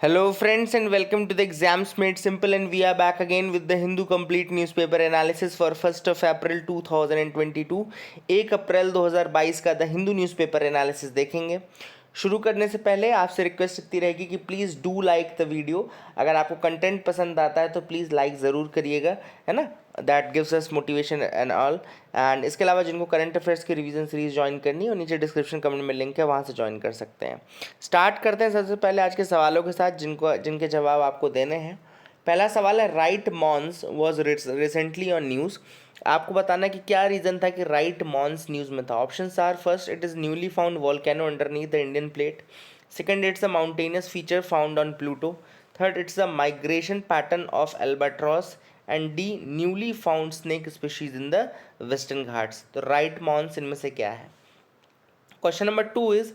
Hello, friends, and welcome to the Exams Made Simple. And we are back again with the Hindu Complete Newspaper Analysis for 1st of April 2022. 1 अप्रैल 2022 का the Hindu newspaper analysis देखेंगे। शुरू करने से पहले आपसे request इतनी रहेगी कि please do like the video. अगर आपको कंटेंट पसंद आता है तो प्लीज़ लाइक ज़रूर करिएगा, है ना। That gives us motivation and all. And इसके अलावा जिनको करंट अफेयर्स की रिवीजन सीरीज ज्वाइन करनी है और नीचे डिस्क्रिप्शन कमेंट में लिंक है, वहाँ से ज्वाइन कर सकते हैं। स्टार्ट करते हैं सबसे पहले आज के सवालों के साथ जिनके जवाब आपको देने हैं। पहला सवाल है, Wright Mons was recently on news. आपको बताना है कि क्या रीज़न था कि राइट मॉन्स न्यूज़ में था। Options are, first, it is newly found volcano underneath the Indian plate. Second, it's a mountainous feature found on Pluto. Third, it's a migration pattern of albatross. And D, newly found snake species in the Western Ghats. तो Wright Mons इनमें से क्या है। Question number 2 is,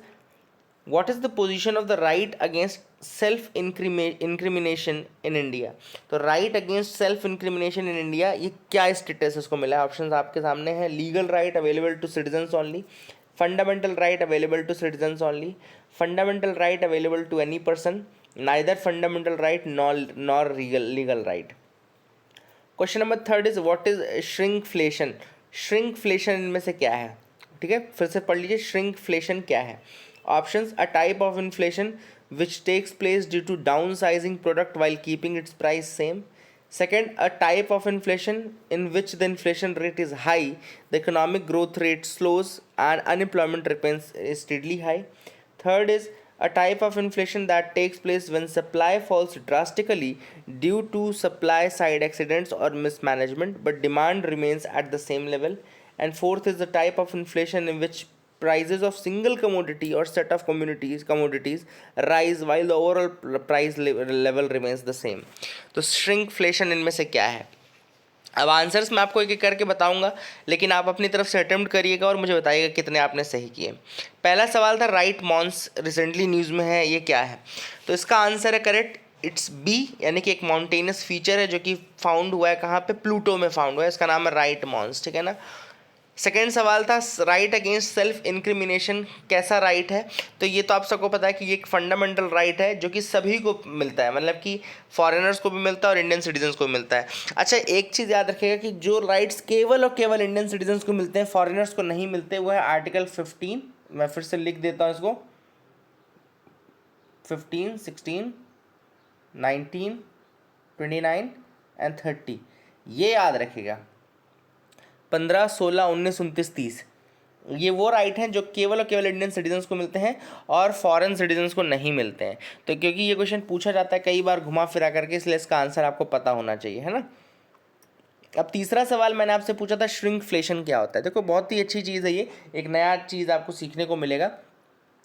what is the position of the right against self incrimination in India। तो right against self incrimination in India ये क्या status इसको मिला है। ऑप्शंस आपके सामने हैं, legal right available to citizens only, fundamental right available to citizens only, fundamental right available to any person, neither fundamental right nor legal right. Question number 3 is, what is shrinkflation. Shrinkflation इनमें से क्या है। ठीक है, फिर से पढ़ लीजिए, श्रिंकफ्लेशन क्या है। Options: a type of inflation which takes place due to downsizing product while keeping its price same. Second, a type of inflation in which the inflation rate is high, the economic growth rate slows and unemployment remains steadily high. Third is a type of inflation that takes place when supply falls drastically due to supply side accidents or mismanagement but demand remains at the same level. And fourth is the type of inflation in which prices of single commodity or set of commodities rise while the overall price level remains the same. तो shrinkflation इनमें से क्या है। अब answers मैं आपको एक एक करके बताऊंगा, लेकिन आप अपनी तरफ से अटेम्प्ट करिएगा और मुझे बताइएगा कितने आपने सही किए। पहला सवाल था, राइट मॉन्स रिसेंटली न्यूज़ में है, ये क्या है। तो इसका आंसर है करेक्ट, इट्स बी, यानी कि एक माउंटेनियस फीचर है जो कि फाउंड हुआ है कहाँ पे, प्लूटो में फाउंड हुआ है, इसका नाम है राइट मॉन्स। ठीक है ना। सेकेंड सवाल था, राइट अगेंस्ट सेल्फ इंक्रिमिनेशन कैसा राइट है। तो ये तो आप सबको पता है कि ये एक फंडामेंटल राइट है जो कि सभी को मिलता है, मतलब कि फॉरेनर्स को भी मिलता है और इंडियन सिटीजन्स को भी मिलता है। अच्छा, एक चीज़ याद रखिएगा कि जो राइट्स केवल और केवल इंडियन सिटीजन्स को मिलते हैं, फॉरेनर्स को नहीं मिलते, वो है आर्टिकल 15। मैं फिर से लिख देता हूँ इसको, 15, 16, 19, 29 एंड 30। ये याद रखिएगा, 15, 16, 19, 29, 30, ये वो राइट हैं जो केवल और केवल इंडियन सिटीजन्स को मिलते हैं और फॉरेन सिटीजन्स को नहीं मिलते हैं। तो क्योंकि ये क्वेश्चन पूछा जाता है कई बार घुमा फिरा करके, इसलिए इसका आंसर आपको पता होना चाहिए, है ना। अब तीसरा सवाल मैंने आपसे पूछा था, श्रिंकफ्लेशन क्या होता है। देखो, बहुत ही अच्छी चीज़ है ये, एक नया चीज़ आपको सीखने को मिलेगा।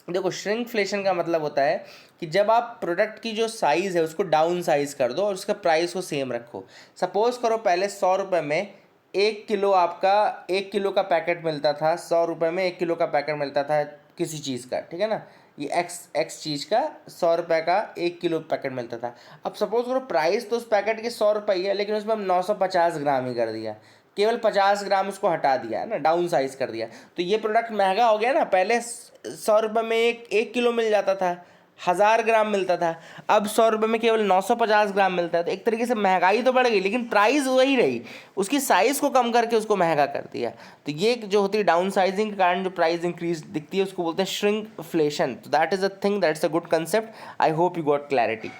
देखो, श्रिंकफ्लेशन का मतलब होता है कि जब आप प्रोडक्ट की जो साइज़ है उसको डाउन साइज कर दो और उसका प्राइस को सेम रखो। सपोज़ करो पहले 100 रुपये में 1 किलो, आपका 1 किलो का पैकेट मिलता था, 100 रुपये में 1 किलो का पैकेट मिलता था किसी चीज़ का, ठीक है ना। ये एक्स चीज़ का 100 रुपये का 1 किलो पैकेट मिलता था। अब सपोज़ करो प्राइस तो उस पैकेट के 100 रुपये है, लेकिन उसमें हम 950 ग्राम ही कर दिया, केवल 50 ग्राम उसको हटा दिया, है ना, डाउन साइज कर दिया। तो ये प्रोडक्ट महंगा हो गया ना। पहले 100 रुपये में एक किलो मिल जाता था, 1000 ग्राम मिलता था, अब 100 रुपये में केवल 950 ग्राम मिलता है। तो एक तरीके से महंगाई तो बढ़ गई, लेकिन प्राइस वही रही, उसकी साइज़ को कम करके उसको महंगा कर दिया। तो ये जो होती है डाउन साइजिंग के कारण जो प्राइस इंक्रीज दिखती है, उसको बोलते हैं श्रिंकफ्लेशन। तो that is a thing, that's a good concept. I hope you got clarity.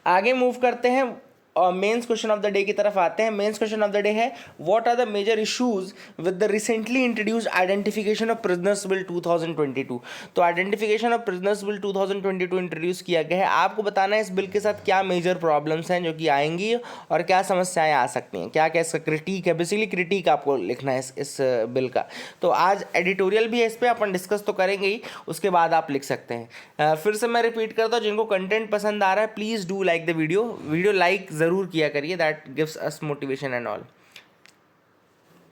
आगे मूव करते हैं और mains question of the day की तरफ आते हैं। Mains question of the day है, what are the major issues with the recently introduced identification of prisoners bill 2022। तो identification of prisoners bill 2022 introduce किया गया है। आपको बताना है इस बिल के साथ क्या मेजर प्रॉब्लम्स हैं जो कि आएंगी और क्या समस्याएं आ सकती हैं, क्या क्या इसका क्रिटिक है। बेसिकली क्रिटिक आपको लिखना है इस बिल का। तो आज एडिटोरियल भी है इस पर, अपन डिस्कस तो करेंगे ही, उसके बाद आप लिख सकते हैं। फिर से मैं रिपीट करता हूँ, जिनको कंटेंट पसंद आ रहा है please do like the video like ज़रूर किया करिए, that gives us motivation and all.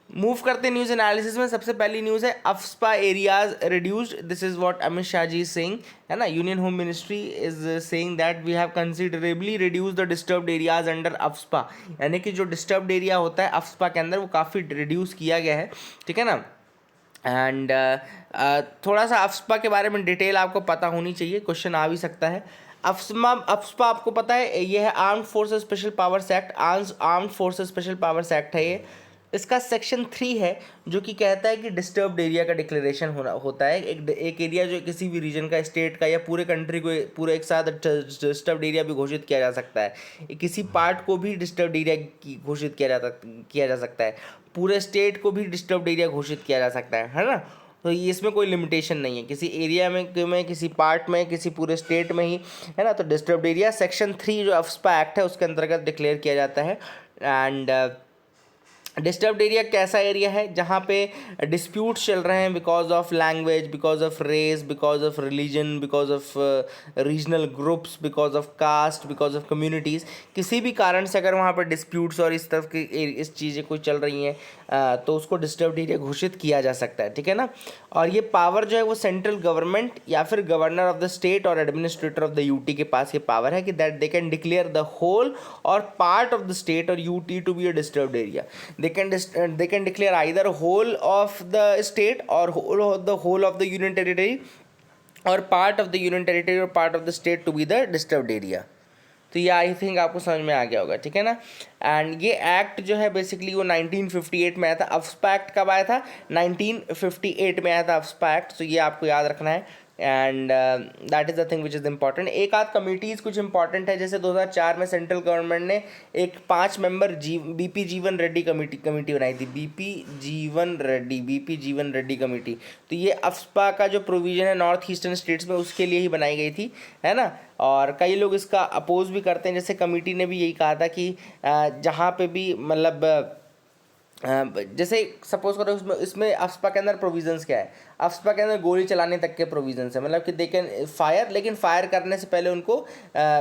Move करते न्यूज़ एनालिसिस में। सबसे पहली न्यूज़ है, AFSPA areas reduced, this is what Amit Shah ji is saying, है ना। Union home ministry is saying that we have considerably reduce the disturbed areas under AFSPA, यानी कि जो डिस्टर्ब्ड एरिया होता है अफ्स्पा के अंदर वो काफ़ी रिड्यूस किया गया है, ठीक है ना। एंड थोड़ा सा अफ्स्पा के बारे में डिटेल आपको पता होनी चाहिए, क्वेश्चन आ भी सकता है। अफ्स्पा आपको पता है ये है armed forces special powers act, armed forces special powers act है ये। इसका सेक्शन 3 है जो कि कहता है कि डिस्टर्ब्ड एरिया का डिक्लेरेशन होता है। एक एरिया जो किसी भी रीजन का, स्टेट का या पूरे कंट्री को पूरे एक साथ डिस्टर्ब्ड एरिया भी घोषित किया जा सकता है। किसी पार्ट को भी डिस्टर्ब्ड एरिया घोषित किया जा सकता है। पूरे स्टेट को भी डिस्टर्ब्ड एरिया घोषित किया जा सकता है ना। तो ये इसमें कोई लिमिटेशन नहीं है, किसी एरिया में किसी पार्ट में, किसी पूरे स्टेट में ही, है ना। तो डिस्टर्ब्ड एरिया सेक्शन 3 जो अफ्स्पा एक्ट है उसके अंतर्गत डिक्लेयर किया जाता है। एंड डिस्टर्ब्ड एरिया कैसा एरिया है जहाँ पे डिस्प्यूट्स चल रहे हैं because of language, because of race, because of religion, because of regional groups, because of caste, because of communities. किसी भी कारण से अगर वहाँ पर डिस्प्यूट्स और इस तरफ की इस चीज़ें कोई चल रही हैं तो उसको डिस्टर्ब्ड एरिया घोषित किया जा सकता है, ठीक है ना। और ये पावर जो है वो सेंट्रल गवर्नमेंट या फिर गवर्नर ऑफ द स्टेट और एडमिनिस्ट्रेटर ऑफ द यूटी के पास ये पावर है कि that they can declare the whole और पार्ट ऑफ द स्टेट और UT to be a disturbed area. they can declare either whole of the state or whole of the union territory or part of the union territory or part of the state to be the disturbed area। तो ये I think आपको समझ में आ गया होगा, ठीक है ना। एंड ये एक्ट जो है बेसिकली वो 1958 में आया था। अफ्स्पा एक्ट कब आया था? 1958 में आया था अफ्स्पा एक्ट। तो ये आपको याद रखना है and that is the thing which is important. एक आध कमिटीज़ कुछ इंपॉर्टेंट है, जैसे 2004 में सेंट्रल गवर्नमेंट ने एक 5 मेंबर बीपी जीवन रेड्डी कमेटी बनाई थी। बीपी जीवन रेड्डी कमेटी। तो ये अफ्स्पा का जो प्रोविज़न है नॉर्थ ईस्टर्न स्टेट्स में उसके लिए ही बनाई गई थी, है ना। और कई लोग इसका अपोज भी करते हैं, जैसे कमेटी ने भी यही कहा था कि जहाँ पे भी मतलब जैसे सपोज करो इसमें अफ्स्पा के अंदर प्रोविजंस क्या है? अफ्स्पा के अंदर गोली चलाने तक के प्रोविजंस है, मतलब कि दे कैन फायर, लेकिन फायर करने से पहले उनको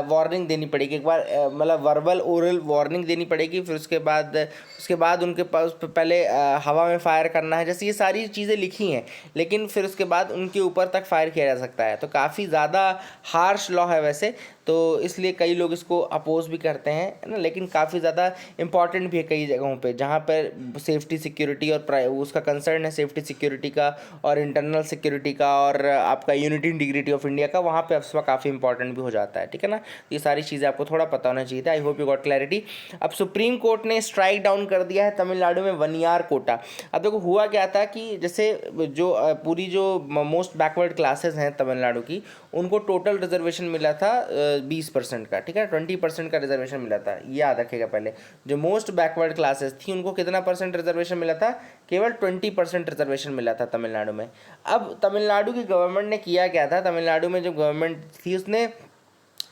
वार्निंग देनी पड़ेगी एक बार, मतलब वर्बल ओरल वार्निंग देनी पड़ेगी। फिर उसके बाद उनके पास पहले हवा में फायर करना है, जैसे ये सारी चीज़ें लिखी हैं। लेकिन फिर उसके बाद उनके ऊपर तक फायर किया जा सकता है। तो काफ़ी ज़्यादा हार्श लॉ है वैसे, तो इसलिए कई लोग इसको अपोज भी करते हैं, है ना। लेकिन काफ़ी ज़्यादा इंपॉर्टेंट भी है कई जगहों पे जहाँ पर सेफ्टी सिक्योरिटी और उसका कंसर्न है सेफ्टी सिक्योरिटी का और इंटरनल सिक्योरिटी का और आपका यूनिटी इंटीग्रिटी ऑफ इंडिया का, वहाँ पे अफ्स्पा काफ़ी इंपॉर्टेंट भी हो जाता है, ठीक है ना। ये सारी चीज़ें आपको थोड़ा पता होना चाहिए था। आई होप यू गॉट क्लैरिटी। अब सुप्रीम कोर्ट ने स्ट्राइक डाउन कर दिया है तमिलनाडु में 1 ईयर कोटा। अब देखो हुआ क्या था कि जैसे जो पूरी जो मोस्ट बैकवर्ड क्लासेज हैं तमिलनाडु की, उनको टोटल रिजर्वेशन मिला था 20% का, ठीक है। 20% का रिजर्वेशन मिला था, ये याद रखेगा। पहले जो मोस्ट बैकवर्ड क्लासेस थी उनको कितना परसेंट रिजर्वेशन मिला था? केवल 20% रिजर्वेशन मिला था तमिलनाडु में। अब तमिलनाडु की गवर्नमेंट ने किया क्या था? तमिलनाडु में जो गवर्नमेंट थी उसने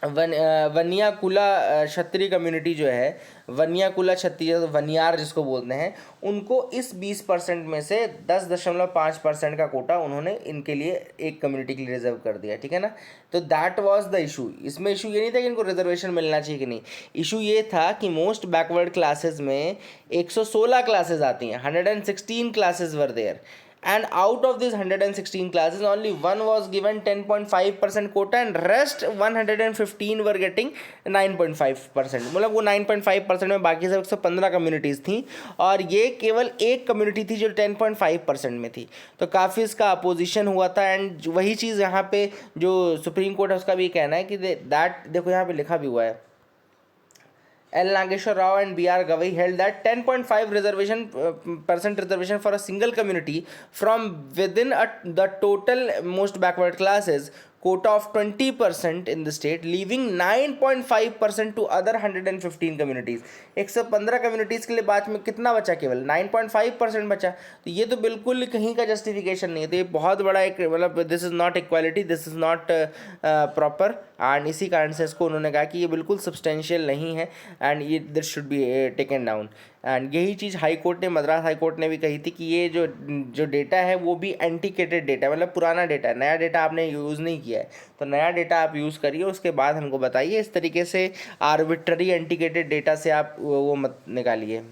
वन्याकुला क्षत्रिय कम्युनिटी जो है, वन्याकुला क्षत्रिय वनियार जिसको बोलते हैं, उनको इस 20% में से 10.5% का कोटा उन्होंने इनके लिए एक कम्युनिटी के लिए रिजर्व कर दिया, ठीक है ना। तो दैट वाज द इशू। इसमें इशू ये नहीं था कि इनको रिजर्वेशन मिलना चाहिए कि नहीं, इशू ये था कि मोस्ट बैकवर्ड क्लासेस में 116 क्लासेस आती हैं, 116 classes were there, and out of these 116 classes only one was given 10.5% quota and rest 115 were getting 9.5%। मतलब वो 9.5% में बाकी सब 115 कम्युनिटीज़ थी और ये केवल एक कम्युनिटी थी जो 10.5% में थी। तो काफ़ी इसका अपोजिशन हुआ था एंड वही चीज़ यहाँ पे जो सुप्रीम कोर्ट है उसका भी कहना है कि दैट, देखो यहाँ पे लिखा भी हुआ है, L. Nageshwar Rao and B. R. Gavai held that 10.5 percent reservation for a single community from within the total most backward classes quota of 20% in the state, leaving 9.5% to other 115 communities। 115 communities के लिए बाद में कितना बचा? केवल 9.5% बचा। तो ये तो बिल्कुल कहीं का जस्टिफिकेशन नहीं है। तो ये बहुत बड़ा एक मतलब this is not equality, this is not proper. And इसी कारण से इसको उन्होंने कहा कि ये बिल्कुल सब्सटेंशियल नहीं है एंड ये this should be taken down. And यही चीज़ हाई कोर्ट ने, मद्रास हाई कोर्ट ने भी कही थी कि ये जो डेटा है वो भी एंटीकेटेड डेटा है, मतलब पुराना डेटा है, नया डेटा आपने यूज़ नहीं किया है। तो नया डेटा आप यूज़ करिए, उसके बाद हमको बताइए। इस तरीके से आर्बिट्ररी एंटीकेटेड डेटा से आप वो मत निकालिए।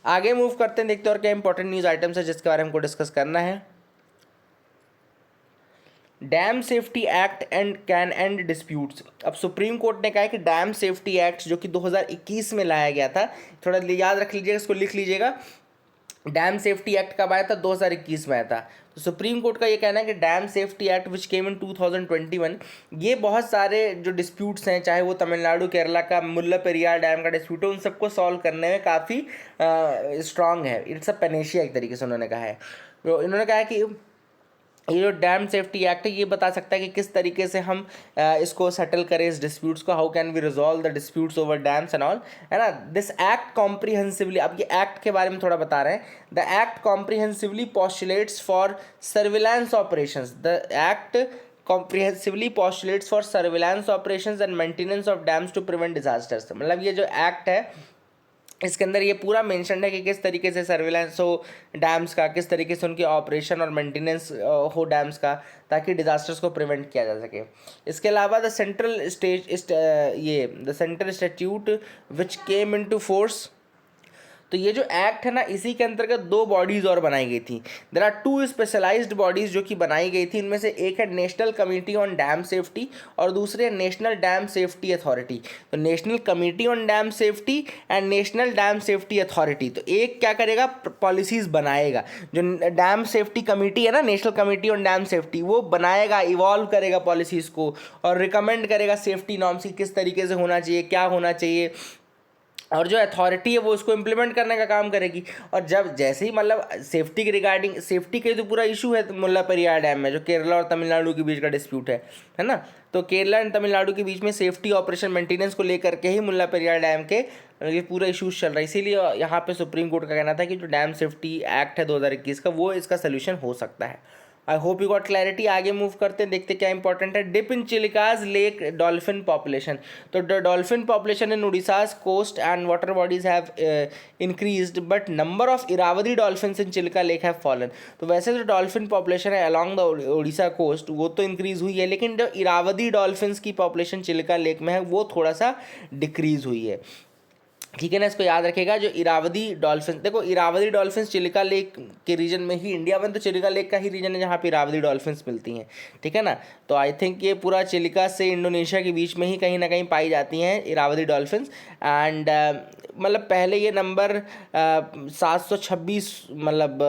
आगे मूव करते हैं, देखते हैं और क्या इंपॉर्टेंट न्यूज़ आइटम्स है जिसके बारे में हमको डिस्कस करना है। Dam safety act and can and disputes. अब सुप्रीम कोर्ट ने कहा है कि डैम सेफ्टी एक्ट जो कि 2021 में लाया गया था, थोड़ा याद रख लीजिएगा, इसको लिख लीजिएगा। डैम सेफ्टी एक्ट कब आया था? 2021 में आया था। तो सुप्रीम कोर्ट का ये कहना है कि डैम सेफ्टी एक्ट विच केम इन 2021, ये बहुत सारे जो डिस्प्यूट्स हैं, चाहे वो तमिलनाडु केरला का मुल्ला पेरियार डैम का डिस्प्यूट है, उन सबको सॉल्व करने में काफ़ी स्ट्रांग है। इट्स अ पेनेशिया एक तरीके से उन्होंने कहा है। तो इन्होंने कहा है कि ये जो डैम सेफ्टी एक्ट है ये बता सकता है कि किस तरीके से हम इसको सेटल करें, इस डिस्प्यूट्स को, how can we resolve the disputes over dams and all, है ना। दिस एक्ट कॉम्प्रिहेंसिवली, अब ये एक्ट के बारे में थोड़ा बता रहे हैं। The act comprehensively postulates for surveillance operations, the act comprehensively postulates for surveillance operations and maintenance of dams to prevent disasters। मतलब ये जो एक्ट है इसके अंदर ये पूरा मेंशन है कि किस तरीके से सर्विलांस हो डैम्स का, किस तरीके से उनके ऑपरेशन और मेंटेनेंस हो डैम्स का, ताकि डिजास्टर्स को प्रिवेंट किया जा सके। इसके अलावा the central statute which came into force, तो ये जो एक्ट है ना, इसी के अंतर्गत दो बॉडीज़ और बनाई गई थी। There are two specialised bodies जो कि बनाई गई थी। इनमें से एक है National Committee on Dam Safety और दूसरे है नेशनल डैम सेफ्टी अथॉरिटी। तो National Committee on Dam Safety and National Dam Safety Authority, तो एक क्या करेगा, पॉलिसीज़ बनाएगा। जो डैम सेफ्टी कमेटी है ना, national Committee on Dam safety, वो बनाएगा, इवॉल्व करेगा पॉलिसीज़ को और रिकमेंड करेगा सेफ्टी नॉर्म्स की किस तरीके से होना चाहिए, क्या होना चाहिए, और जो अथॉरिटी है वो उसको इम्प्लीमेंट करने का काम करेगी। और जब जैसे ही मतलब सेफ्टी के रिगार्डिंग, सेफ्टी का तो पूरा इशू है मुल्ला पेरियार डैम में, जो केरला और तमिलनाडु के बीच का डिस्प्यूट है ना। तो केरला एंड तमिलनाडु के बीच में सेफ्टी ऑपरेशन मेंटेनेंस को लेकर के ही मुल्ला पेरियार डैम के ये पूरा इशूज चल रहा है। इसीलिए यहाँ पे सुप्रीम कोर्ट का कहना था कि जो डैम सेफ्टी एक्ट है 2021 का, वो इसका सोल्यूशन हो सकता है। I hope you got clarity. आगे मूव करते हैं, देखते क्या इंपॉर्टेंट है। Dip in Chilika's lake dolphin population, तो the dolphin population in Orissa's coast and water bodies have increased but number of Irrawaddy dolphins in Chilika lake have fallen. तो वैसे जो डॉल्फिन पॉपुलेशन है अलॉन्ग द उड़ीसा कोस्ट वो तो इंक्रीज हुई है, लेकिन जो इरावदी डॉल्फिन्स की पॉपुलेशन चिलिका लेक में है वो थोड़ा सा डिक्रीज हुई है। ठीक है ना, इसको याद रखेगा। जो इरावदी डॉल्फिन, देखो इरावदी डॉल्फिन्स चिलिका लेक के रीजन में ही, इंडिया में तो चिलिका लेक का ही रीजन है जहाँ पे इरावदी डॉल्फिन्स मिलती हैं। ठीक है ना, तो आई थिंक ये पूरा चिलिका से इंडोनेशिया के बीच में ही कहीं ना कहीं पाई जाती हैं इरावदी डॉल्फिन्स। एंड मतलब पहले ये नंबर 726, मतलब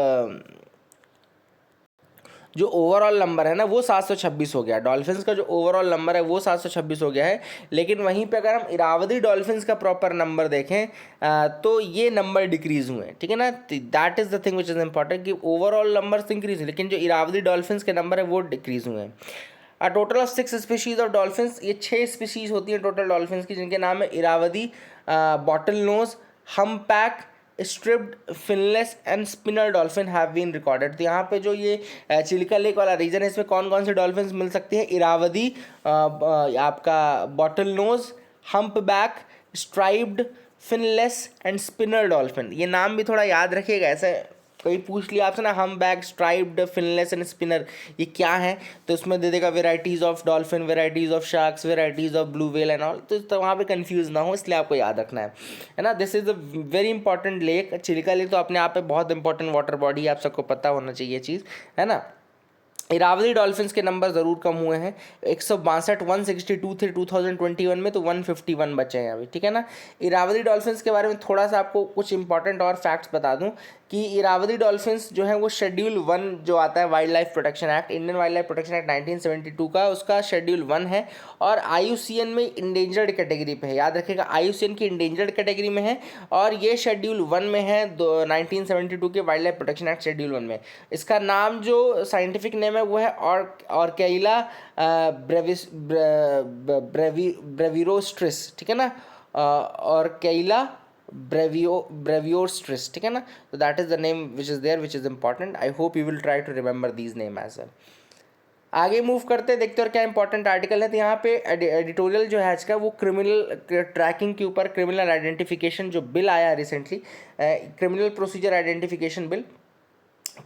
जो ओवरऑल नंबर है ना वो 726 हो गया। डॉल्फिन्स का जो ओवरऑल नंबर है वो 726 हो गया है, लेकिन वहीं पे अगर हम इरावदी डॉल्फिन्स का प्रॉपर नंबर देखें तो ये नंबर डिक्रीज हुए हैं। ठीक है ना, that is the thing which is important कि ओवरऑल नंबर्स इंक्रीज हुए, लेकिन जो इरावदी डॉल्फिन्स के नंबर है वो डिक्रीज हुए हैं। A total of 6 species of dolphins, ये 6 स्पीशीज़ होती हैं टोटल डॉल्फिन्स की, जिनके नाम है Irrawaddy, bottle nose, humpback, striped, finless and spinner dolphin have been recorded. तो यहाँ पे जो ये चिलिका लेक वाला रीजन है, इसमें कौन कौन से डॉल्फिन्स मिल सकती हैं? इरावदी, आपका bottle nose, humpback, striped, finless and spinner dolphin. ये नाम भी थोड़ा याद रखिएगा, ऐसे कहीं पूछ लिया आपसे ना, हम back, striped, finless and spinner, ये क्या है, तो उसमें दे देगा varieties of dolphin, varieties of sharks, varieties of blue whale and all. तो वहाँ पे कंफ्यूज ना हो, इसलिए आपको याद रखना है ना। This is a very important lake. Chilika lake तो अपने आप में बहुत इंपॉर्टेंट वाटर बॉडी, आप सबको पता होना चाहिए चीज़, है ना। इरावदी डॉल्फिन्स के नंबर ज़रूर कम हुए हैं, 162 162 थे 2021 में, तो 151 बचे हैं अभी। ठीक है ना। इरावदी डॉल्फिन्स के बारे में थोड़ा सा आपको कुछ इंपॉर्टेंट और फैक्ट्स बता दूं कि इरावदी डॉल्फिन्स जो है वो शेड्यूल 1 जो आता है wild life protection act, Indian wild life protection act 1972 का, उसका शेड्यूल 1 है और IUCN में इंडेंजर्ड कैटेगरी पे है। याद रखिएगा, IUCN की इंडेंजर्ड कैटेगरी में है और ये शेड्यूल 1 में है 1972 के wild life protection act schedule 1 में। इसका नाम जो साइंटिफिक नेम है वो है ऑर्केइला ब्रेविरोस्ट्रिस। ठीक है ना, ऑर्केइला ब्रेवियोस्ट्रिस। ठीक है ना, तो that is the name which is there which is important. I hope you will try to remember these name as well. आगे मूव करते हैं, देखते हैं और क्या इंपॉर्टेंट आर्टिकल है। तो यहाँ पे एडिटोरियल जो है आज का वो क्रिमिनल ट्रैकिंग के ऊपर, क्रिमिनल आइडेंटिफिकेशन जो बिल आया recently, criminal procedure identification bill,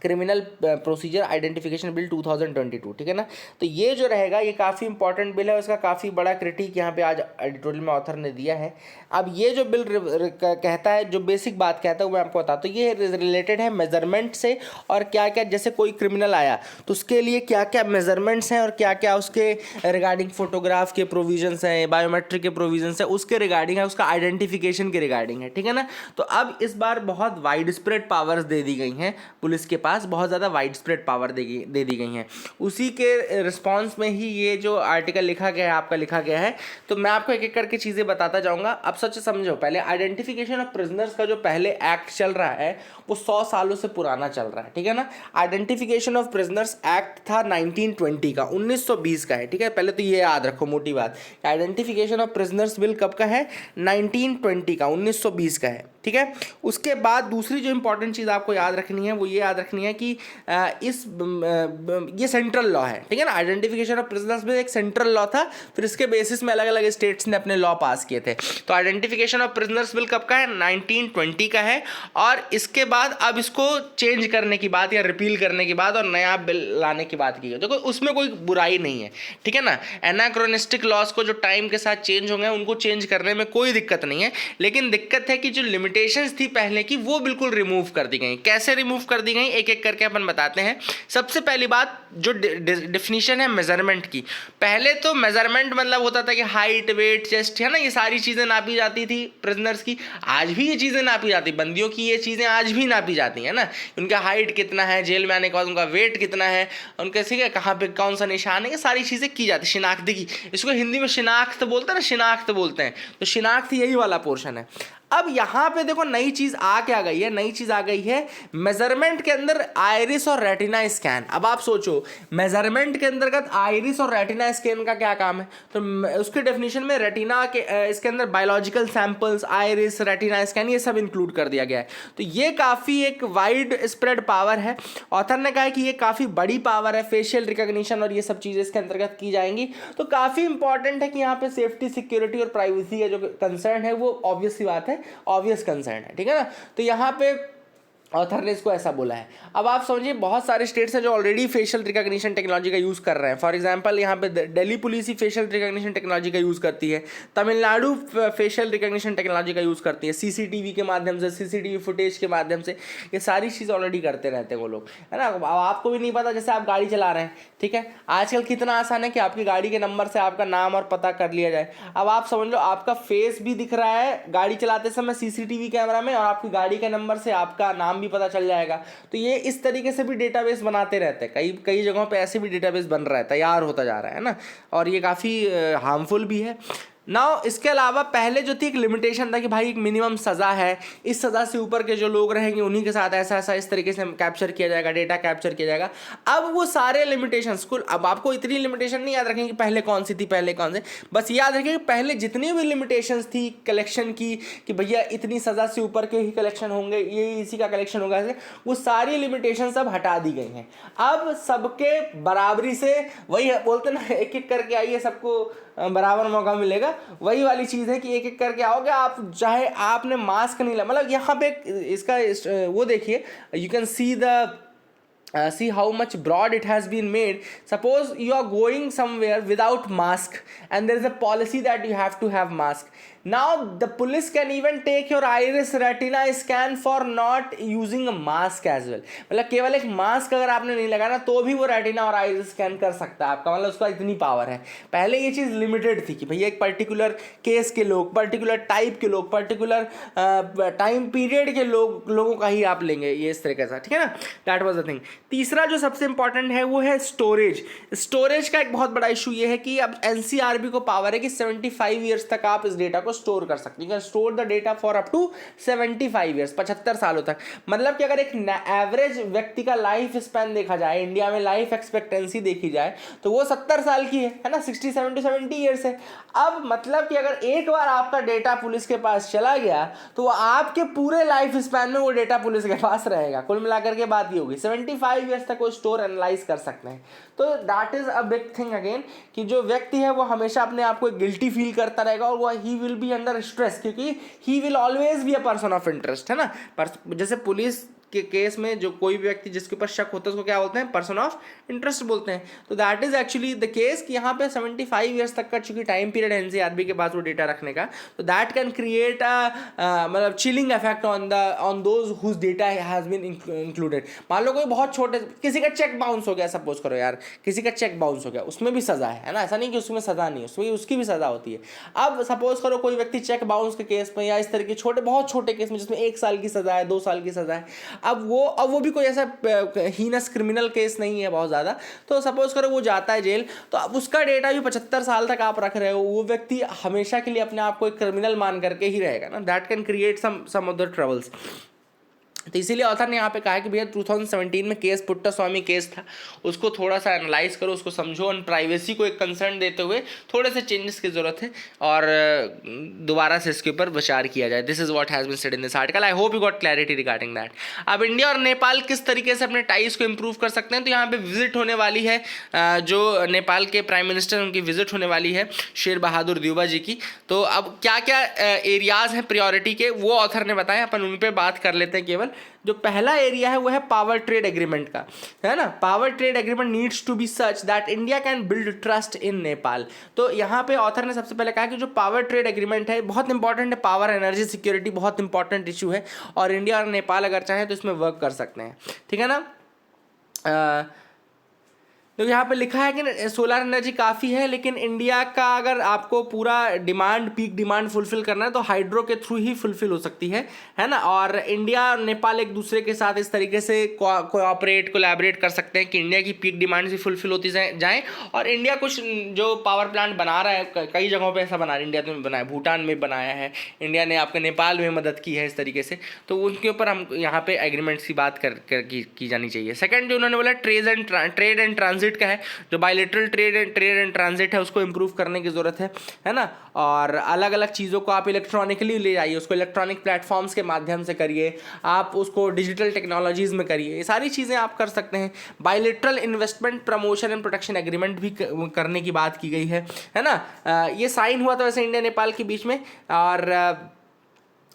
criminal procedure identification bill 2022, ठीक है ना। तो ये जो रहेगा ये काफ़ी इंपॉर्टेंट बिल है, उसका काफ़ी बड़ा क्रिटिक यहाँ पे आज एडिटोरियल में ऑथर ने दिया है। अब ये जो बिल कहता है, जो बेसिक बात कहता है वो मैं आपको बताता हूँ। ये रिलेटेड है मेजरमेंट से, और क्या क्या, जैसे कोई क्रिमिनल आया तो उसके लिए क्या क्या मेजरमेंट्स हैं और क्या क्या उसके रिगार्डिंग फोटोग्राफ के प्रोविजंस हैं, बायोमेट्रिक के प्रोविजंस हैं, उसके रिगार्डिंग है, उसका आइडेंटिफिकेशन के रिगार्डिंग है, ठीक है ना। तो अब इस बार बहुत वाइड स्प्रेड पावर्स दे दी गई हैं पुलिस के पास, बहुत ज़्यादा वाइड स्प्रेड पावर दे दी गई हैं। उसी के रिस्पॉन्स में ही ये जो आर्टिकल लिखा गया है, आपका लिखा गया है। तो मैं आपको एक एक करके चीज़ें बताता जाऊँगा। अब सच समझो, पहले आइडेंटिफिकेशन ऑफ प्रिजनर्स का जो पहले एक्ट चल रहा है वो 100 सालों से पुराना चल रहा है, ठीक है ना। आइडेंटिफिकेशन ऑफ प्रिजनर्स एक्ट था 1920 का, 1920 का है, ठीक है। पहले तो ये याद रखो मोटी बात, आइडेंटिफिकेशन ऑफ प्रिजनर्स बिल कब का है, 1920 का, 1920 का है, ठीक है। उसके बाद दूसरी जो इंपॉर्टेंट चीज़ आपको याद रखनी है वो ये याद रखनी है कि ये सेंट्रल लॉ है, ठीक है ना। आइडेंटिफिकेशन ऑफ प्रिजनर्स में एक सेंट्रल लॉ था, फिर इसके बेसिस में अलग अलग स्टेट्स ने अपने लॉ पास किए थे। तो आइडेंटिफिकेशन ऑफ प्रिजनर्स बिल कब का है, 1920 का है। और इसके बाद अब इसको चेंज करने की बात या रिपील करने की बात और नया बिल लाने की बात की है। देखो उसमें कोई बुराई नहीं है, ठीक है ना। एनाक्रोनिस्टिक लॉज को जो टाइम के साथ चेंज होंगे उनको चेंज करने में कोई दिक्कत नहीं है, लेकिन दिक्कत है कि जो लिमिटेशंस थी पहले की वो बिल्कुल रिमूव कर दी गई। कैसे रिमूव कर दी गई, एक एक करके अपन बताते हैं। सबसे पहली बात, जो डिफिनीशन है मेजरमेंट की, पहले तो मेजरमेंट मतलब होता था कि हाइट, वेट, चेस्ट, है ना, ये सारी चीज़ें नापी जाती थी प्रिजनर्स की। आज भी ये चीज़ें नापी जाती, बंदियों की ये चीज़ें आज भी नापी जाती हैं ना। उनका हाइट कितना है, जेल में आने के बाद उनका वेट कितना है, उनके ठीक कहाँ पे कौन सा निशान है, ये सारी चीज़ें की जाती। शिनाख्तगी, इसको हिंदी में शिनाख्त बोलते हैं ना, शिनाख्त बोलते हैं। तो शिनाख्त यही वाला पोर्शन है। अब यहाँ पे देखो नई चीज आ क्या गई है, नई चीज आ गई है मेजरमेंट के अंदर आइरिस और रेटिना स्कैन। अब आप सोचो मेजरमेंट के अंतर्गत आइरिस और रेटिना स्कैन का क्या काम है, तो उसके डेफिनेशन में रेटिना के इसके अंदर biological samples, iris, retina scan, ये सब इंक्लूड कर दिया गया है। तो ये काफ़ी एक वाइड स्प्रेड पावर है। ऑथर ने कहा है कि ये काफ़ी बड़ी पावर है, फेशियल रिकॉग्निशन और ये सब चीज़ें इसके अंतर्गत की जाएंगी। तो काफ़ी इंपॉर्टेंट है कि यहाँ पे सेफ्टी, सिक्योरिटी और प्राइवेसी का जो कंसर्न है वो ऑब्वियस सी बात है, ऑब्वियस कंसर्न है, ठीक है ना। तो यहाँ पे ऑथर ने इसको ऐसा बोला है। अब आप समझिए बहुत सारे स्टेट्स हैं जो ऑलरेडी फेशियल रिकॉग्निशन टेक्नोलॉजी का यूज़ कर रहे हैं। फॉर एग्जांपल यहाँ पे दिल्ली पुलिस ही फेशियल रिकॉग्निशन टेक्नोलॉजी का यूज़ करती है, तमिलनाडु फेशियल रिकॉग्निशन टेक्नोलॉजी का यूज़ करती है, सीसीटीवी के माध्यम से, सीसीटीवी फुटेज के माध्यम से, ये सारी चीज़ ऑलरेडी करते रहते हैं वो लोग, है ना। अब आपको भी नहीं पता, जैसे आप गाड़ी चला रहे हैं, ठीक है, आजकल कितना आसान है कि आपकी गाड़ी के नंबर से आपका नाम और पता कर लिया जाए। अब आप समझ लो आपका फेस भी दिख रहा है गाड़ी चलाते समय सीसीटीवी कैमरा में, और आपकी गाड़ी के नंबर से आपका नाम भी पता चल जाएगा। तो ये इस तरीके से भी डेटाबेस बनाते रहते हैं, कई जगहों पे ऐसे भी डेटाबेस बन रहा है, तैयार होता जा रहा है ना। और ये काफ़ी हार्मफुल भी है। नाउ इसके अलावा पहले जो थी एक लिमिटेशन था कि भाई एक मिनिमम सज़ा है, इस सज़ा से ऊपर के जो लोग रहेंगे उन्हीं के साथ ऐसा ऐसा इस तरीके से कैप्चर किया जाएगा, डेटा कैप्चर किया जाएगा। अब वो सारे लिमिटेशंस को, अब आपको इतनी लिमिटेशन नहीं याद रखेंगे कि पहले कौन सी थी, पहले कौन से, बस याद रखें कि पहले जितनी भी लिमिटेशंस थी कलेक्शन की, कि भैया इतनी सज़ा से ऊपर के ही कलेक्शन होंगे, ये इसी का कलेक्शन होगा, वो सारी लिमिटेशन सब हटा दी गई हैं। अब सबके बराबरी से, वही बोलते ना एक एक करके आइए सबको बराबर मौका मिलेगा, वही वाली चीज़ है कि एक एक करके आओगे आप, चाहे आपने मास्क नहीं लगा, मतलब यहाँ पे इसका वो देखिए, you can see the see how much broad it has been made. Suppose you are going somewhere without mask and there is a policy that you have to have mask. Now the police can even take your iris retina scan for not using a mask as well. मतलब केवल एक mask अगर आपने नहीं लगाना तो भी वो रेटिना और आइरिस स्कैन कर सकता है आपका, मतलब उसका इतनी पावर है। पहले ये चीज़ लिमिटेड थी कि भैया एक पर्टिकुलर केस के लोग, पर्टिकुलर टाइप के लोग, पर्टिकुलर टाइम पीरियड के लोगों का ही आप लेंगे, ये इस तरीके से, ठीक है ना। That was the thing. तीसरा जो सबसे इंपॉर्टेंट है वो है स्टोरेज। स्टोरेज का एक बहुत बड़ा इशू ये है कि अब एनसीआरबी को पावर है कि 75 ईयर्स तक आप इस डेटा को स्टोर कर सकते हैं, store the data for up to 75 years, 75 सालों तक। मतलब कि अगर एक एवरेज व्यक्ति का लाइफ स्पैन देखा जाए, इंडिया में लाइफ एक्सपेक्टेंसी देखी जाए तो वो 70 साल की है ना, 67 to 70 ईयर्स है। अब मतलब कि अगर एक बार आपका डेटा पुलिस के पास चला गया तो वो आपके पूरे लाइफ स्पैन में वो डेटा पुलिस के पास रहेगा। कुल मिलाकर के बात ये होगी 75 ईयर्स तक वो स्टोर एनालाइज कर सकते हैं। तो that is a big thing again, कि जो व्यक्ति है वो हमेशा अपने आप को गिल्टी फील करता रहेगा और वो he will be under stress, क्योंकि he will always be a person of interest, है ना। पर जैसे पुलिस के केस में जो कोई भी व्यक्ति जिसके ऊपर शक होता है उसको क्या बोलते हैं, पर्सन ऑफ इंटरेस्ट बोलते हैं। तो that is actually the case कि यहाँ पे 75 ईयर्स तक का चूंकि टाइम पीरियड है एनसीआरबी के पास वो डेटा रखने का, तो दैट कैन क्रिएट मतलब chilling effect on those whose data has been included. मान लो कोई बहुत छोटे, किसी का चेक बाउंस हो गया, सपोज करो यार किसी का चेक बाउंस हो गया, उसमें भी सजा है ना, ऐसा नहीं कि उसमें सजा नहीं है, उसमें उसकी भी सजा होती है। अब सपोज करो कोई व्यक्ति चेक बाउंस के केस में या इस तरह के छोटे बहुत छोटे केस में जिसमें 1 साल की सजा है, 2 साल की सजा है, अब वो भी कोई ऐसा हीनस क्रिमिनल केस नहीं है बहुत ज़्यादा, तो सपोज करो वो जाता है जेल, तो अब उसका डेटा भी 75 साल तक आप रख रहे हो, वो व्यक्ति हमेशा के लिए अपने आप को एक क्रिमिनल मान करके ही रहेगा ना, that can create some of the troubles. तो इसीलिए ऑथर ने यहाँ पे कहा कि भैया 2017 में केस पुट्टास्वामी केस था, उसको थोड़ा सा एनालाइज करो, उसको समझो, और प्राइवेसी को एक कंसर्न देते हुए थोड़े से चेंजेस की जरूरत है और दोबारा से इसके ऊपर विचार किया जाए। This is what has been said in this article. I hope you got clarity regarding that. अब इंडिया और नेपाल किस तरीके से अपने टाइज को इंप्रूव कर सकते हैं, तो यहाँ पे विजिट होने वाली है जो नेपाल के प्राइम मिनिस्टर, उनकी विजिट होने वाली है शेर बहादुर देउबा जी की। तो अब क्या क्या एरियाज हैं प्रायोरिटी के, वो ऑथर ने बताया, अपन उन पर बात कर लेते हैं। केवल जो पहला एरिया है वो है पावर ट्रेड एग्रीमेंट का, है ना। Power trade agreement needs to be such that India can build trust in Nepal. तो यहाँ पे ऑथर ने सबसे पहले कहा कि जो पावर ट्रेड एग्रीमेंट है बहुत इंपॉर्टेंट है, पावर एनर्जी सिक्योरिटी बहुत इंपॉर्टेंट इशू है, और इंडिया और नेपाल अगर चाहें तो इसमें वर्क कर सकते हैं, ठीक है ना। तो यहाँ पे लिखा है कि सोलर एनर्जी काफ़ी है, लेकिन इंडिया का अगर आपको पूरा डिमांड, पीक डिमांड फुलफिल करना है तो हाइड्रो के थ्रू ही फुलफिल हो सकती है ना। और इंडिया और नेपाल एक दूसरे के साथ इस तरीके से कोलैबोरेट कर सकते हैं कि इंडिया की पीक डिमांड भी फुलफिल होती जाए, और इंडिया कुछ जो पावर प्लांट बना रहा है, कई जगहों पर ऐसा बना रहा है, इंडिया में बनाया, भूटान में बनाया है इंडिया ने, आपके नेपाल में मदद की है इस तरीके से, तो उनके ऊपर हम यहाँ पे एग्रीमेंट्स की बात की जानी चाहिए। सेकंड जो उन्होंने बोला ट्रेड एंड ट्रांजिट का है, जो बायलैटरल ट्रेड एंड ट्रांजिट है उसको इंप्रूव करने की जरूरत है ना। और अलग अलग चीज़ों को आप इलेक्ट्रॉनिकली ले जाइए, उसको इलेक्ट्रॉनिक प्लेटफॉर्म्स के माध्यम से करिए, आप उसको डिजिटल टेक्नोलॉजीज में करिए, ये सारी चीज़ें आप कर सकते हैं। Bilateral investment promotion and protection agreement भी करने की बात की गई है ना। ये साइन हुआ था वैसे इंडिया नेपाल के बीच में, और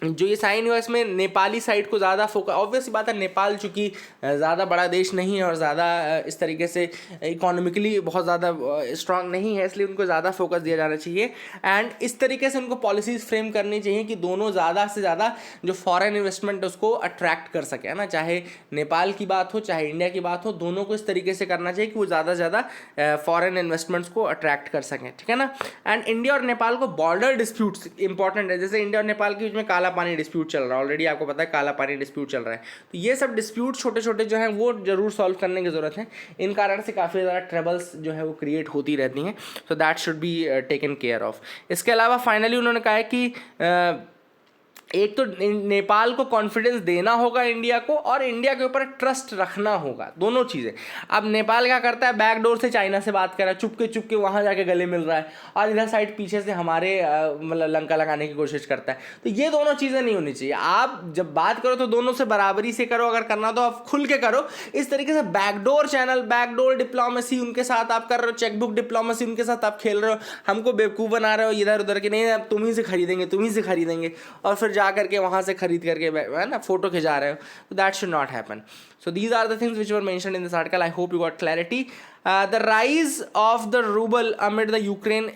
जो ये साइन हुआ इसमें नेपाली साइड को ज़्यादा फोकस, ऑब्वियस बात है नेपाल चूँकि ज़्यादा बड़ा देश नहीं है और ज़्यादा इस तरीके से इकोनॉमिकली बहुत ज़्यादा स्ट्रांग नहीं है, इसलिए उनको ज़्यादा फोकस दिया जाना चाहिए। एंड इस तरीके से उनको पॉलिसीज़ फ्रेम करनी चाहिए कि दोनों ज़्यादा से ज़्यादा जो फॉरेन इन्वेस्टमेंट उसको अट्रैक्ट कर सके, है ना। चाहे नेपाल की बात हो चाहे इंडिया की बात हो, दोनों को इस तरीके से करना चाहिए कि वो ज़्यादा से ज़्यादा फॉरेन इन्वेस्टमेंट्स को अट्रैक्ट कर सकें, ठीक है ना। एंड इंडिया और नेपाल को बॉर्डर डिस्प्यूट्स इंपॉर्टेंट है, जैसे इंडिया और नेपाल के बीच में काला पानी डिस्प्यूट चल रहा है, ऑलरेडी आपको पता है काला पानी डिस्प्यूट चल रहा है, तो ये सब डिस्प्यूट छोटे छोटे जो हैं वो जरूर सॉल्व करने की जरूरत है। इन कारण से काफ़ी ज़्यादा ट्रबल्स जो है वो क्रिएट होती रहती हैं, so that should be taken care of. इसके अलावा फाइनली उन्होंने कहा है कि एक तो नेपाल को कॉन्फिडेंस देना होगा इंडिया को, और इंडिया के ऊपर ट्रस्ट रखना होगा, दोनों चीज़ें। अब नेपाल क्या करता है, बैकडोर से चाइना से बात कर रहा है, चुप के वहाँ जाके गले मिल रहा है, और इधर साइड पीछे से हमारे मतलब लंका लगाने की कोशिश करता है। तो ये दोनों चीज़ें नहीं होनी चाहिए। आप जब बात करो तो दोनों से बराबरी से करो, अगर करना तो आप खुल के करो। इस तरीके से बैकडोर चैनल, बैकडोर डिप्लोमेसी उनके साथ आप कर रहे हो, चेकबुक डिप्लोमेसी उनके साथ आप खेल रहे हो, हमको बेवकूफ़ बना रहे हो इधर उधर के, नहीं तुम ही से खरीदेंगे, और फिर जा करके वहाँ से खरीद करके है ना फोटो खिंचा रहे हो, तो that should not happen. So these are the things which were mentioned in this article. I hope you got clarity. The rise of the ruble amid the Ukraine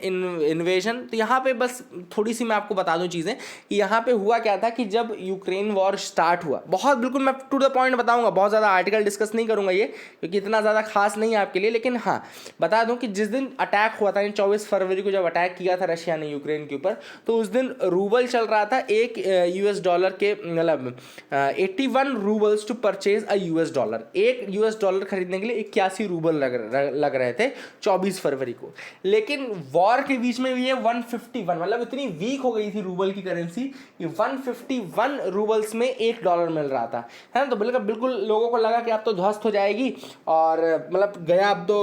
invasion. तो यहाँ पे बस थोड़ी सी मैं आपको बता दूँ चीज़ें कि यहाँ पे हुआ क्या था कि जब यूक्रेन वॉर स्टार्ट हुआ, बहुत बिल्कुल मैं टू द पॉइंट बताऊँगा, बहुत ज़्यादा आर्टिकल डिस्कस नहीं करूँगा ये, क्योंकि इतना ज़्यादा खास नहीं है आपके लिए, लेकिन हाँ बता दूँ कि जिस दिन अटैक हुआ था, 24 फरवरी को जब अटैक किया था रशिया ने यूक्रेन के ऊपर, तो उस दिन रूबल चल रहा था एक $1 के, मतलब 81 रूबल्स टू परचेज अ $1। एक $1 खरीदने के लिए 81 रूबल लग रहे थे 24 फरवरी को। लेकिन वॉर के बीच में भी ये 151, मतलब इतनी वीक हो गई थी रूबल की करेंसी कि 151 रूबल्स में $1 मिल रहा था, है ना। तो बिल्कुल लोगों को लगा कि अब तो ध्वस्त हो जाएगी, और मतलब गया, अब तो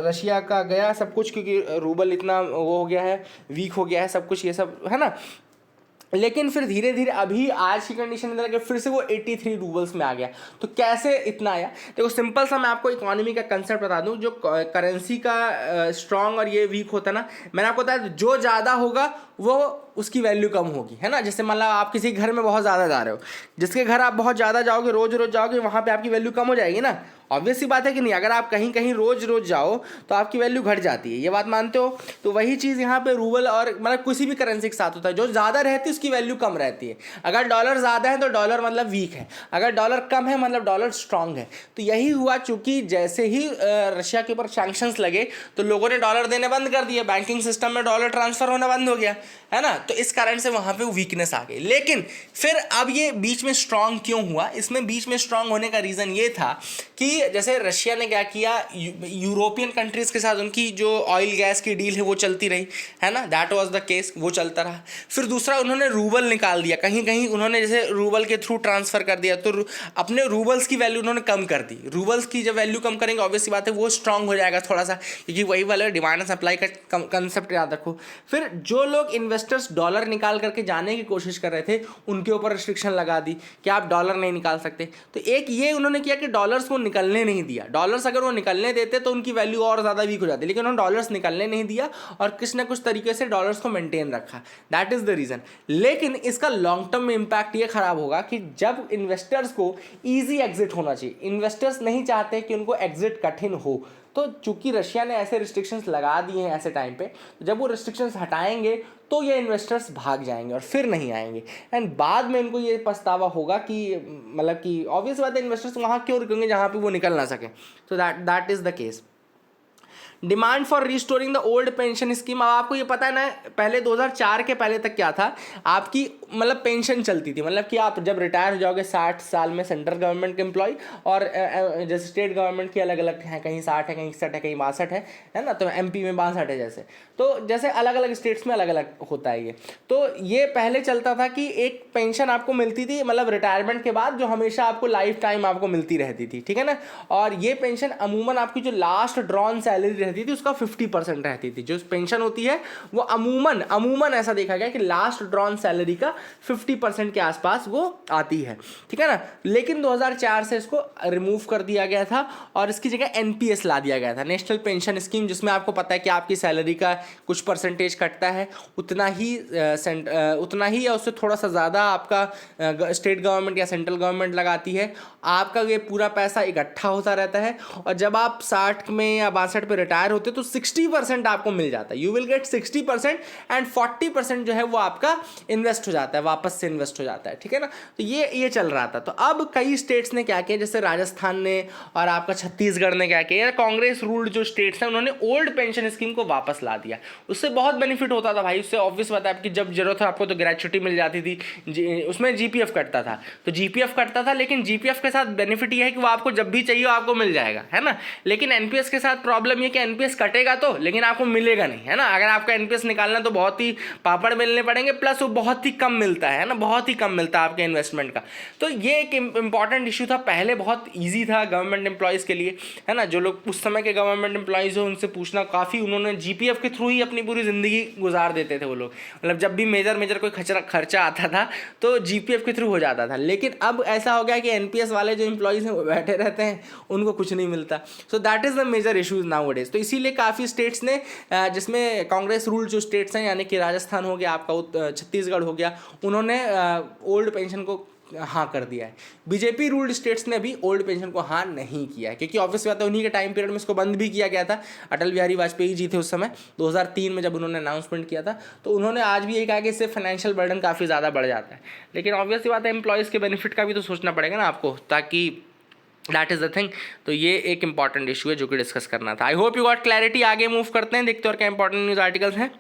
रशिया का गया सब कुछ, क्योंकि रूबल इतना वो हो गया है, वीक हो गया है सब कुछ, ये सब है ना। लेकिन फिर धीरे धीरे अभी आज की कंडीशन में लगे फिर से वो 83 रूबल्स में आ गया। तो कैसे इतना आया? देखो सिंपल सा मैं आपको इकोनॉमी का कंसेप्ट बता दूं, जो करेंसी का स्ट्रांग और ये वीक होता है ना, मैंने आपको बताया जो ज़्यादा होगा वो उसकी वैल्यू कम होगी, है ना। जैसे मतलब आप किसी घर में बहुत ज़्यादा जा रहे हो, जिसके घर आप बहुत ज़्यादा जाओगे, रोज रोज जाओगे, वहाँ पे आपकी वैल्यू कम हो जाएगी ना। ऑब्वियस सी बात है कि नहीं? अगर आप कहीं कहीं रोज रोज जाओ तो आपकी वैल्यू घट जाती है, ये बात मानते हो? तो वही चीज़ यहाँ पे रूबल और मतलब किसी भी करेंसी के साथ होता है, जो ज़्यादा रहती है उसकी वैल्यू कम रहती है। अगर डॉलर ज़्यादा है तो डॉलर मतलब वीक है, अगर डॉलर कम है मतलब डॉलर स्ट्रांग है। तो यही हुआ, चूंकि जैसे ही रशिया के ऊपर सैंक्शंस लगे तो लोगों ने डॉलर देने बंद कर दिए, बैंकिंग सिस्टम में डॉलर ट्रांसफर होना बंद हो गया, है ना। तो इस कारण से वहाँ पे वीकनेस आ गई। लेकिन फिर अब ये बीच में स्ट्रांग क्यों हुआ? इसमें बीच में स्ट्रांग होने का रीज़न ये था कि जैसे रशिया ने क्या किया, यूरोपियन कंट्रीज़ के साथ उनकी जो ऑयल गैस की डील है वो चलती रही, है ना, दैट वाज द केस, वो चलता रहा। फिर दूसरा उन्होंने रूबल निकाल दिया, कहीं कहीं उन्होंने जैसे रूबल के थ्रू ट्रांसफ़र कर दिया, तो अपने रूबल्स की वैल्यू उन्होंने कम कर दी। रूबल्स की जब वैल्यू कम करेंगे ऑब्वियस सी बात है वो स्ट्रांग हो जाएगा थोड़ा सा, क्योंकि वही वाला डिमांड एंड सप्लाई का कंसेप्ट याद रखो। फिर जो लोग इन्वेस्टर्स डॉलर निकाल करके जाने की कोशिश कर रहे थे उनके ऊपर रिस्ट्रिक्शन लगा दी कि आप डॉलर नहीं निकाल सकते। तो एक ये उन्होंने किया कि डॉलर्स को निकलने नहीं दिया। डॉलर्स अगर वो निकलने देते तो उनकी वैल्यू और ज़्यादा वीक हो जाती, लेकिन उन्होंने डॉलर्स निकलने नहीं दिया और किसी ना कुछ तरीके से डॉलर्स को मेंटेन रखा। That is the reason. लेकिन इसका लॉन्ग टर्म में इम्पैक्ट ये खराब होगा कि जब इन्वेस्टर्स को ईजी एग्जिट होना चाहिए, इन्वेस्टर्स नहीं चाहते कि उनको एग्जिट कठिन हो। तो चूंकि रशिया ने ऐसे रिस्ट्रिक्शंस लगा दिए हैं ऐसे टाइम पे, जब वो रिस्ट्रिक्शंस हटाएंगे तो ये इन्वेस्टर्स भाग जाएंगे और फिर नहीं आएंगे, एंड बाद में इनको ये पछतावा होगा कि मतलब कि ऑब्वियस बात है इन्वेस्टर्स वहाँ क्यों रुकेंगे जहाँ पे वो निकल ना सके। तो that is the case. Demand for restoring the old pension scheme. अब आपको ये पता है ना, पहले 2004 के पहले तक क्या था, आपकी मतलब पेंशन चलती थी, मतलब कि आप जब रिटायर हो जाओगे 60 साल में सेंट्रल गवर्नमेंट के एम्प्लॉय, और जैसे स्टेट गवर्नमेंट की अलग अलग हैं, कहीं 60 है, कहीं 61 है, कहीं 62 है ना। तो एमपी में 62 है, जैसे तो जैसे अलग अलग स्टेट्स में अलग अलग होता है ये। तो ये पहले चलता था कि एक पेंशन आपको मिलती थी मतलब रिटायरमेंट के बाद, जो हमेशा आपको लाइफ टाइम आपको मिलती रहती थी, ठीक है ना। और ये पेंशन अमूमन आपकी जो लास्ट ड्रॉन सैलरी रहती थी उसका 50% रहती थी। जो पेंशन होती है वो अमूमन ऐसा देखा गया कि लास्ट ड्रॉन सैलरी का 50% के आसपास वो आती है, ठीक है ना। लेकिन 2004 से इसको रिमूव कर दिया गया था और इसकी जगह एनपीएस ला दिया गया था, नेशनल पेंशन स्कीम, जिसमें आपको पता है कि आपकी सैलरी का कुछ परसेंटेज कटता है, उतना ही या उससे थोड़ा सा ज़्यादा आपका स्टेट गवर्नमेंट या सेंट्रल गवर्नमेंट लगाती है। आपका ये पूरा पैसा इकट्ठा होता रहता है और जब आप 60 में या 62 पे रिटायर होते तो 60% आपको मिल जाता है। यू विल गेट 60% एंड 40% जो है वो आपका इन्वेस्ट हो जाता है, वापस से इन्वेस्ट हो जाता है, ठीक है ना। तो ये चल रहा था। तो अब कई स्टेट्स ने क्या किया, जैसे राजस्थान ने और आपका छत्तीसगढ़ ने क्या किया, कांग्रेस रूल्ड जो स्टेट्स हैं उन्होंने ओल्ड पेंशन स्कीम को वापस ला दिया। उससे बहुत बेनिफिट होता था भाई, उससे ऑब्वियस बात है आपकी जब जरूरत है आपको तो ग्रेच्युटी मिल जाती थी, उसमें जीपीएफ कटता था, तो जीपीएफ कटता था, लेकिन जीपीएफ के साथ बेनिफिट ये है कि वो आपको जब भी चाहिए आपको मिल जाएगा, है ना। लेकिन एनपीएस के साथ प्रॉब्लम ये कि एनपीएस कटेगा तो, लेकिन आपको मिलेगा नहीं, है ना। अगर आपका एनपीएस निकालना तो बहुत ही पापड़ मिलने पड़ेंगे, प्लस वो बहुत ही कम मिलता है ना, बहुत ही कम मिलता है आपके इन्वेस्टमेंट का। तो ये एक इंपॉर्टेंट इशू था, पहले बहुत ईजी था गवर्नमेंट एम्प्लॉयज़ के लिए, है ना। जो लोग उस समय के गवर्नमेंट एम्प्लॉयज़ हो उनसे पूछना काफ़ी, उन्होंने जीपीएफ के थ्रू ही अपनी पूरी ज़िंदगी गुजार देते थे वो लोग, मतलब जब भी मेजर कोई खर्चा आता था तो जीपीएफ के थ्रू हो जाता था। लेकिन अब ऐसा हो गया कि एनपीएस वाले जो एम्प्लॉयज़ हैं वो बैठे रहते हैं, उनको कुछ नहीं मिलता। So that is the major issues nowadays. तो इसीलिए काफ़ी स्टेट्स ने, जिसमें कांग्रेस रूल जो स्टेट्स हैं, यानी कि राजस्थान हो गया आपका, छत्तीसगढ़ हो गया, उन्होंने ओल्ड पेंशन को हाँ कर दिया है। बीजेपी रूल्ड स्टेट्स ने भी ओल्ड पेंशन को हाँ नहीं किया है, क्योंकि ऑब्वियस बात है उन्हीं के टाइम पीरियड में इसको बंद भी किया गया था। अटल बिहारी वाजपेयी जी थे उस समय 2003 में जब उन्होंने अनाउंसमेंट किया था, तो उन्होंने आज भी ये कहा कि इससे फाइनेंशियल बर्डन काफ़ी ज़्यादा बढ़ जाता है। लेकिन ऑब्वियस बात है एम्प्लॉयज़ के बेनिफिट का भी तो सोचना पड़ेगा ना आपको, ताकि दैट इज़ द थिंग। तो ये एक इंपॉर्टेंट इशू है जो कि डिस्कस करना था। आई होप यू गॉट क्लैरिटी। आगे मूव करते हैं, देखते हैं और क्या इंपॉर्टेंट न्यूज़ आर्टिकल्स हैं।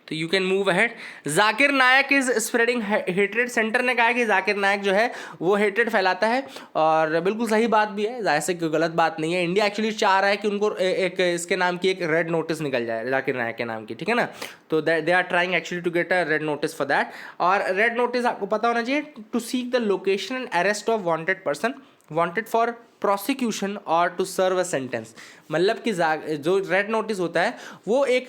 तो you can move ahead. Zakir Naik is spreading hatred. Centre ने कहा है कि जाकिर नायक जो है वो हेट्रेड फैलाता है, और बिल्कुल सही बात भी है, ऐसे कोई गलत बात नहीं है। इंडिया एक्चुअली चाह रहा है कि उनको एक इसके नाम की एक रेड नोटिस निकल जाए जाकिर नायक के नाम की, ठीक है ना। तो they are trying actually to get a red notice for that. और रेड नोटिस आपको पता होना चाहिए, to seek the location and arrest of wanted person, wanted for prosecution और टू सर्व अ सेंटेंस। मतलब कि जो रेड नोटिस होता है वो एक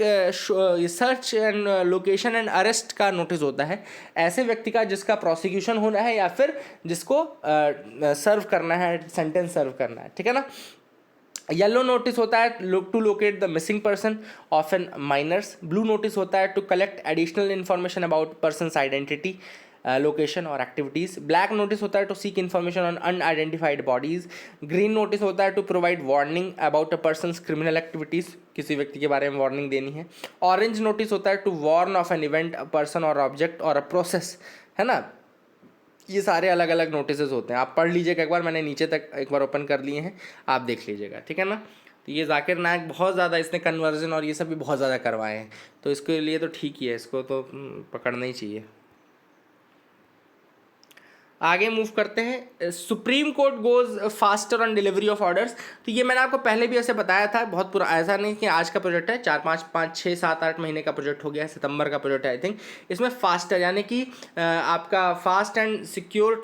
search and location and arrest का नोटिस होता है ऐसे व्यक्ति का जिसका प्रोसिक्यूशन होना है या फिर जिसको सर्व करना है, सेंटेंस सर्व करना है, ठीक है ना। येलो नोटिस होता है to locate the missing person often minors. Blue notice होता है to collect additional information about person's identity, location और एक्टिविटीज। ब्लैक नोटिस होता है to seek information on unidentified bodies. Green notice होता है to provide warning about a person's criminal activities, किसी व्यक्ति के बारे में वार्निंग देनी है। ऑरेंज नोटिस होता है to warn of an event, a person और ऑब्जेक्ट और अ प्रोसेस, है ना। ये सारे अलग अलग नोटिस होते हैं, आप पढ़ लीजिएगा एक बार, मैंने नीचे तक एक बार ओपन कर लिए हैं, आप देख लीजिएगा, ठीक है ना। तो ये जाकिर नायक बहुत ज़्यादा इसने कन्वर्जन और ये सब भी बहुत ज़्यादा करवाए हैं, तो इसके लिए तो ठीक ही है, इसको तो पकड़ना ही चाहिए। आगे मूव करते हैं। Supreme court goes faster on delivery of orders. तो ये मैंने आपको पहले भी ऐसे बताया था, बहुत पूरा ऐसा नहीं कि आज का प्रोजेक्ट है, 4-5-6-7-8 महीने का प्रोजेक्ट हो गया है, सितंबर का प्रोजेक्ट है आई थिंक। इसमें फास्टर यानी कि आपका fast and secure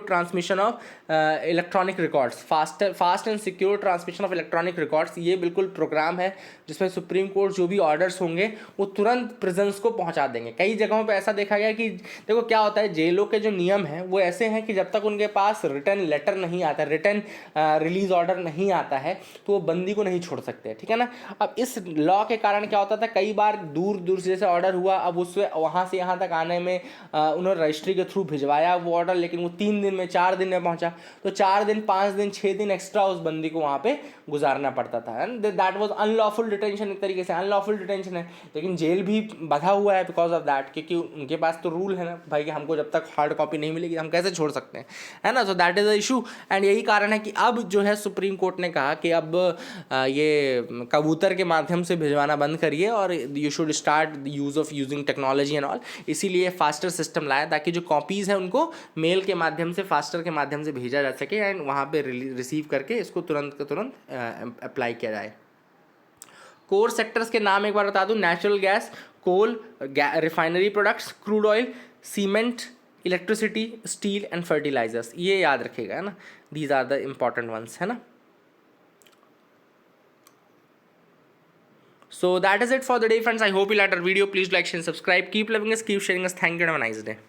transmission of electronic records, fast and secure transmission of electronic records, ये बिल्कुल प्रोग्राम है जिसमें सुप्रीम कोर्ट जो भी ऑर्डर्स होंगे वो तुरंत प्रिजन्स को पहुंचा देंगे। कई जगहों पे ऐसा देखा गया कि देखो क्या होता है, जेलों के जो नियम हैं वो ऐसे हैं कि जब तक उनके पास रिटर्न लेटर नहीं आता, रिटर्न रिलीज ऑर्डर नहीं आता है, तो वो बंदी को नहीं छोड़ सकते, ठीक है ना। अब इस लॉ के कारण क्या होता था, कई बार दूर दूर से जैसे ऑर्डर हुआ, अब उससे वहाँ से यहाँ तक आने में उन्होंने रजिस्ट्री के थ्रू भिजवाया वो ऑर्डर, लेकिन वो 3 दिन में 4 दिन में पहुँचा, तो 4 दिन 5 दिन 6 दिन एक्स्ट्रा उस बंदी को वहाँ पे गुजारना पड़ता था। And that was unlawful detention, एक तरीके से अनलॉफुल डिटेंशन है, लेकिन जेल भी बधा हुआ है बिकॉज ऑफ दैट, क्योंकि उनके पास तो रूल है ना भाई कि हमको जब तक हार्ड कॉपी नहीं मिलेगी हम कैसे छोड़ सकते हैं, है ना। सो that is a issue, and यही कारण है कि अब जो है सुप्रीम कोर्ट ने कहा कि अब ये कबूतर के माध्यम से भिजवाना बंद करिए और you should start the use of using technology and all. इसीलिए फास्टर सिस्टम लाया ताकि जो कॉपीज़ हैं उनको मेल के माध्यम से, फास्टर के माध्यम से भेजा जा सके एंड वहाँ पे रिसीव करके इसको तुरंत का तुरंत अप्लाई किया जाए। कोर सेक्टर्स के नाम एक बार बता दूं, natural gas, coal, refinery products, crude oil, cement, electricity, steel and fertilisers, ये याद रखेगा, है ना। These are the important ones, है ना। So that is it for the day, friends. I hope you liked our video. Please like, share, and subscribe. Keep loving us, keep sharing us. Thank you and have a nice day.